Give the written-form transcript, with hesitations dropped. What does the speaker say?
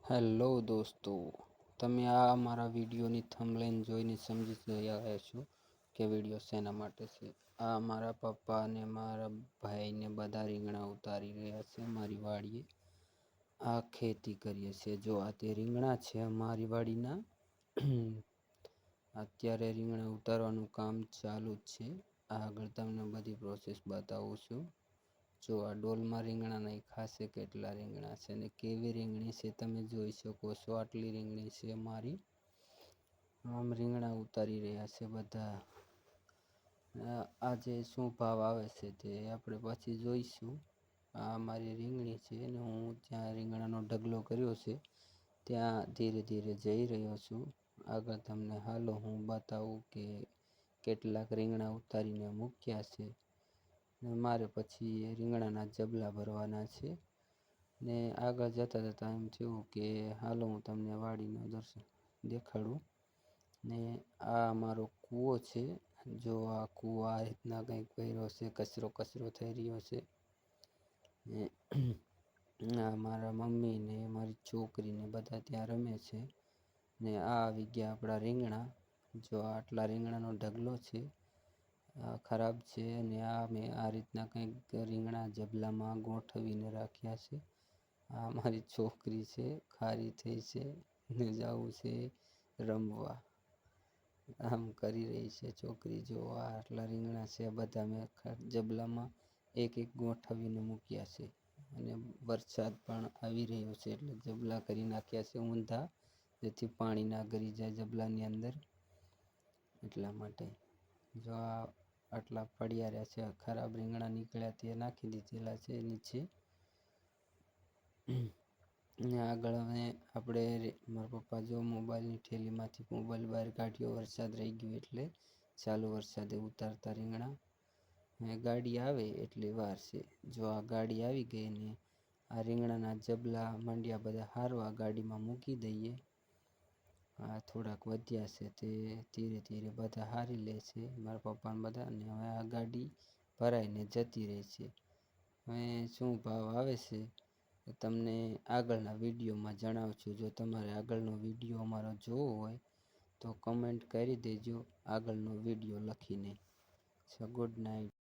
Hello દોસ્તો, તમે આ મારા વિડીયોની થંબનેલ જોઈને સમજી ગયા હશો કે વિડીયો શેના માટે છે. આ મારા પપ્પા અને મારા ભાઈને બધા રીંગણા ઉતારી રહ્યા છે મારી વાડીએ. આ ખેતી કરીએ છીએ. જો આ તે રીંગણા છે અમારી વાડીના. અત્યારે રીંગણા ઉતારવાનું કામ ચાલુ જ છે. આગળ તમને બધી પ્રોસેસ બતાવું છું. જો આ ડોલમાં રીંગણા નાખ્યા છે, કેટલા રીંગણા છે ને કેવી રીંગણી છે તમે જોઈ શકો છો. આટલી રીંગણી છે મારી. આમ રીંગણા ઉતારી રહ્યા છે બધા. આજે શું ભાવ આવે છે તે આપણે પછી જોઈશું. આ મારી રીંગણી છે ને હું જ્યાં રીંગણાનો ઢગલો કર્યો છે ત્યાં ધીરે ધીરે જઈ રહ્યો છું. આગળ તમને હાલો હું બતાવું કે કેટલાક રીંગણા ઉતારીને મૂક્યા છે. મારે પછી રીંગણાના જબલા ભરવાના છે ને આગળ જતાં જતાં એમ થયું કે હાલો હું તમને વાડીનું દર્શન દેખાડું. ને આ અમારો કૂવો છે. જો આ કૂવો આ રીતના કંઈક કર્યો છે, કચરો કચરો થઈ રહ્યો છે. આ મારા મમ્મી ને મારી છોકરીને બધા ત્યાં રમે છે. ને આ આવી ગયા આપણા રીંગણા. જો આટલા રીંગણાનો ઢગલો છે. ખરાબ છે અને આ મેં આ રીતના કંઈક રીંગણા જબલામાં ગોઠવીને રાખ્યા છે. આ મારી છોકરી છે, ખારી થઈ છે ને જવું છે રમવા. આમ કરી રહી છે છોકરી. જો આટલા રીંગણા છે બધા મેં જબલામાં એક એક ગોઠવીને મૂક્યા છે. અને વરસાદ પણ આવી રહ્યો છે એટલે જબલા કરી નાખ્યા છે ઊંધા, જેથી પાણી ના ગરી જાય જબલાની અંદર. એટલા માટે જો આટલા પડ્યા રહ્યા છે. ખરાબ રીંગણા નીકળ્યા તે નાખી દીધેલા છે નીચે. આગળ હવે આપણે મારા પપ્પા જો મોબાઈલની થેલીમાંથી મોબાઈલ બહાર કાઢ્યો. વરસાદ રહી ગયો એટલે ચાલુ વરસાદે ઉતારતા રીંગણા. ગાડી આવે એટલી વાર છે. જો આ ગાડી આવી ગઈ ને આ રીંગણાના જબલા માંડ્યા બધા હારવા ગાડીમાં મૂકી દઈએ. આ થોડાક વધ્યા છે તે ધીરે ધીરે બધા હારી લે છે મારા પપ્પાને બધા. અને હવે આ ગાડી ભરાઈને જતી રહે છે. હવે શું ભાવ આવે છે તમને આગળના વિડીયોમાં જણાવશું. જો તમારે આગળનો વિડીયો અમારો જોવો હોય તો કમેન્ટ કરી દેજો આગળનો વિડીયો લખીને. સો ગુડ નાઇટ.